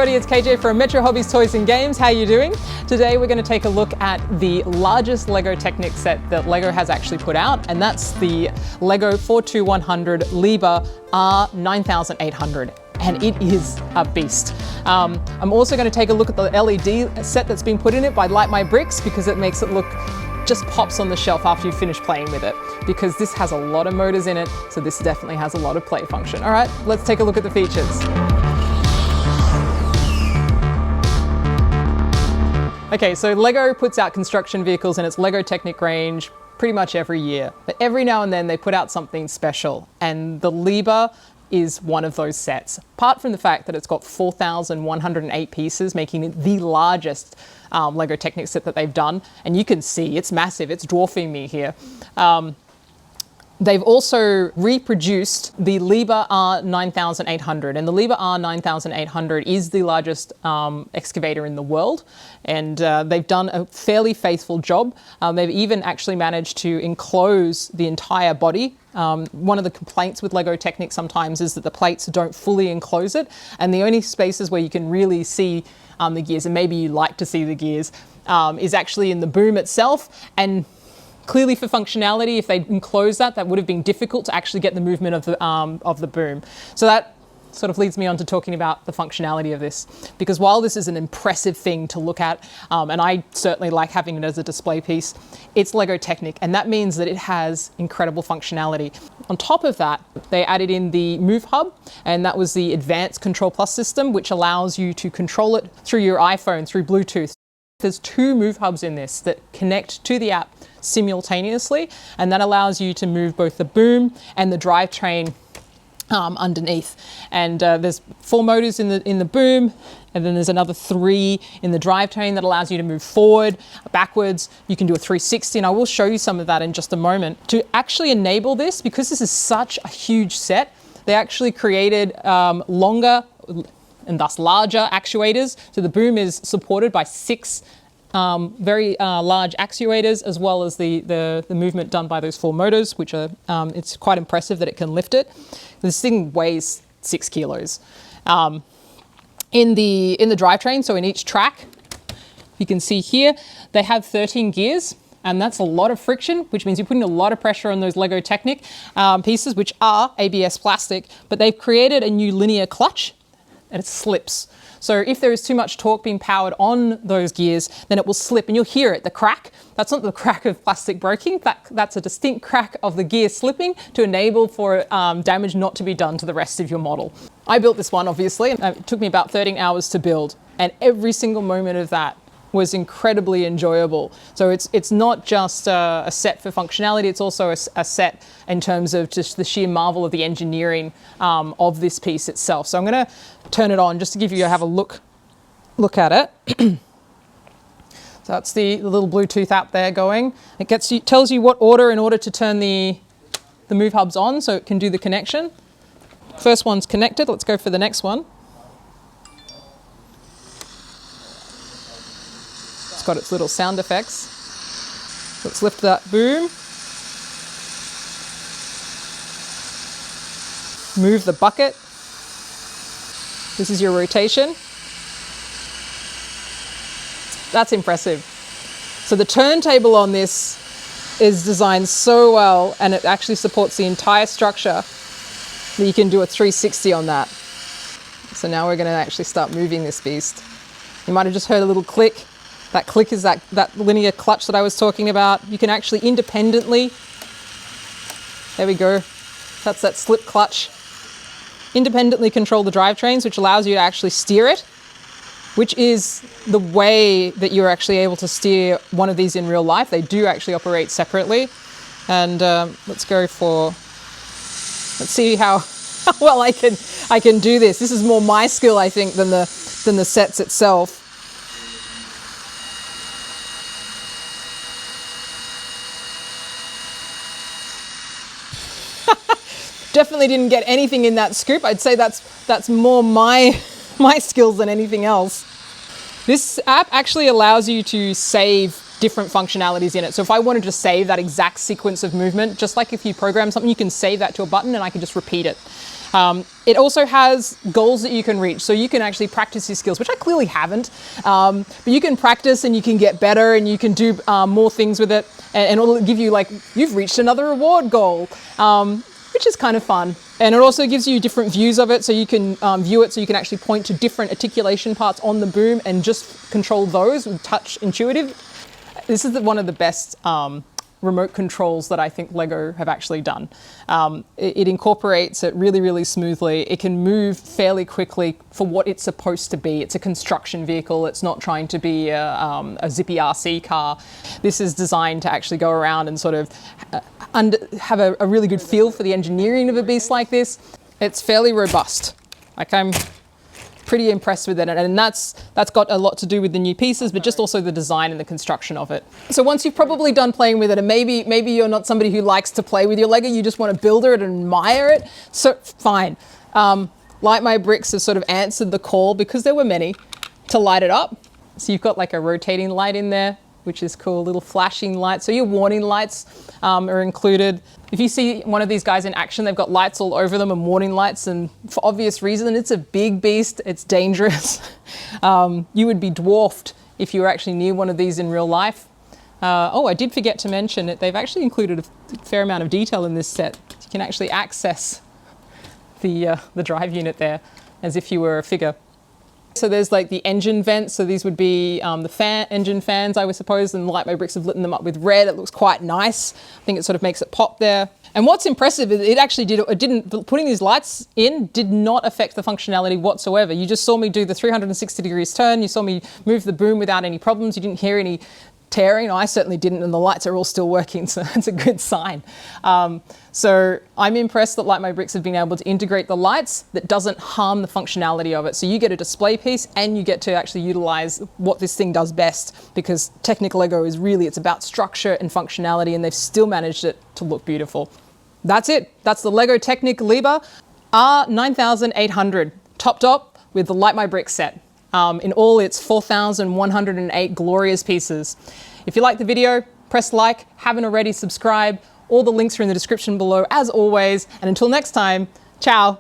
everybody, it's KJ from Metro Hobbies Toys and Games. How are you doing? Today we're going to take a look at the largest LEGO Technic set that LEGO has actually put out, and that's the LEGO 42100 Liba R9800. And it is a beast. I'm also going to take a look at the LED set that's been put in it by Light My Bricks, because it makes it look just pops on the shelf after you finish playing with it, because this has a lot of motors in it, so this definitely has a lot of play function. All right, let's take a look at the features. Okay, so LEGO puts out construction vehicles in its LEGO Technic range pretty much every year, but every now and then they put out something special, and the Liba is one of those sets. Apart from the fact that it's got 4,108 pieces, making it the largest LEGO Technic set that they've done, and you can see it's massive, it's dwarfing me here. They've also reproduced the Liba R9800, and the Liba R9800 is the largest excavator in the world, and they've done a fairly faithful job. They've even actually managed to enclose the entire body. One of the complaints with LEGO Technic sometimes is that the plates don't fully enclose it, and the only spaces where you can really see the gears, and maybe you like to see the gears, is actually in the boom itself. And clearly for functionality, if they enclose that, that would have been difficult to actually get the movement of the boom. So that sort of leads me on to talking about the functionality of this, because while this is an impressive thing to look at, and I certainly like having it as a display piece, it's LEGO Technic, and that means that it has incredible functionality. On top of that, they added in the Move Hub, and that was the Advanced Control Plus system, which allows you to control it through your iPhone, through Bluetooth. There's 2 Move Hubs in this that connect to the app simultaneously, and that allows you to move both the boom and the drivetrain underneath. And there's 4 motors in the boom, and then there's another 3 in the drivetrain that allows you to move forward, backwards. You can do a 360, and I will show you some of that in just a moment. To actually enable this, because this is such a huge set, they actually created longer and thus larger actuators. So the boom is supported by 6 very large actuators, as well as the movement done by those 4 motors, which are, it's quite impressive that it can lift it. This thing weighs 6 kilos. In the drivetrain, so in each track, you can see here, they have 13 gears, and that's a lot of friction, which means you're putting a lot of pressure on those LEGO Technic pieces, which are ABS plastic, but they've created a new linear clutch, and it slips. So if there is too much torque being powered on those gears, then it will slip, and you'll hear it, the crack. That's not the crack of plastic breaking, that's a distinct crack of the gear slipping to enable for damage not to be done to the rest of your model. I built this one, obviously, and it took me about 13 hours to build, and every single moment of that was incredibly enjoyable. So it's not just a set for functionality, it's also a set in terms of just the sheer marvel of the engineering of this piece itself. So I'm gonna turn it on just to give you have a look at it. So that's the little Bluetooth app there going. It tells you what order in order to turn the Move Hubs on so it can do the connection. First one's connected, let's go for the next one. It's got its little sound effects. Let's lift that boom. Move the bucket. This is your rotation. That's impressive. So the turntable on this is designed so well, and it actually supports the entire structure, that you can do a 360 on that. So now we're going to actually start moving this beast. You might have just heard a little click. That click is that linear clutch that I was talking about. You can actually independently, there we go, that's that slip clutch, independently control the drivetrains, which allows you to actually steer it, which is the way that you're actually able to steer one of these in real life. They do actually operate separately. And let's see how well I can do this. This is more my skill, I think, than the sets itself. Definitely didn't get anything in that scoop. I'd say that's more my skills than anything else. This app actually allows you to save different functionalities in it. So if I wanted to save that exact sequence of movement, just like if you program something, you can save that to a button and I can just repeat it. It also has goals that you can reach, so you can actually practice your skills, which I clearly haven't, but you can practice and you can get better and you can do more things with it, and it'll give you like, you've reached another reward goal, which is kind of fun. And it also gives you different views of it, so you can view it so you can actually point to different articulation parts on the boom and just control those with touch intuitive. This is one of the best remote controls that I think Lego have actually done. It incorporates it really, really smoothly. It can move fairly quickly for what it's supposed to be. It's a construction vehicle. It's not trying to be a zippy RC car. This is designed to actually go around and sort of have a really good feel for the engineering of a beast like this. It's fairly robust. Like, I'm pretty impressed with it, and that's got a lot to do with the new pieces, but just also the design and the construction of it. So once you've probably done playing with it, and maybe you're not somebody who likes to play with your Lego, you just want to build it and admire it, so fine. Light My Bricks has sort of answered the call, because there were many, to light it up. So you've got like a rotating light in there, which is cool, little flashing lights. So your warning lights are included. If you see one of these guys in action, they've got lights all over them and warning lights, and for obvious reason, it's a big beast, it's dangerous. You would be dwarfed if you were actually near one of these in real life. Oh, I did forget to mention it. They've actually included a fair amount of detail in this set. You can actually access the drive unit there as if you were a figure. So there's like the engine vents, so these would be the engine fans, I would suppose, and Light My Bricks have lit them up with red. It looks quite nice. I think it sort of makes it pop there. And what's impressive is putting these lights in did not affect the functionality whatsoever. You just saw me do the 360 degrees turn. You saw me move the boom without any problems. You didn't hear any tearing. I certainly didn't, and the lights are all still working, so that's a good sign. So I'm impressed that Light My Bricks have been able to integrate the lights that doesn't harm the functionality of it. So you get a display piece and you get to actually utilize what this thing does best, because Technic Lego is really, it's about structure and functionality, and they've still managed it to look beautiful. That's it. That's the Lego Technic Liba R9800, topped up with the Light My Bricks set. In all its 4,108 glorious pieces. If you like the video, press like, haven't already, subscribe. All the links are in the description below as always, and until next time, ciao.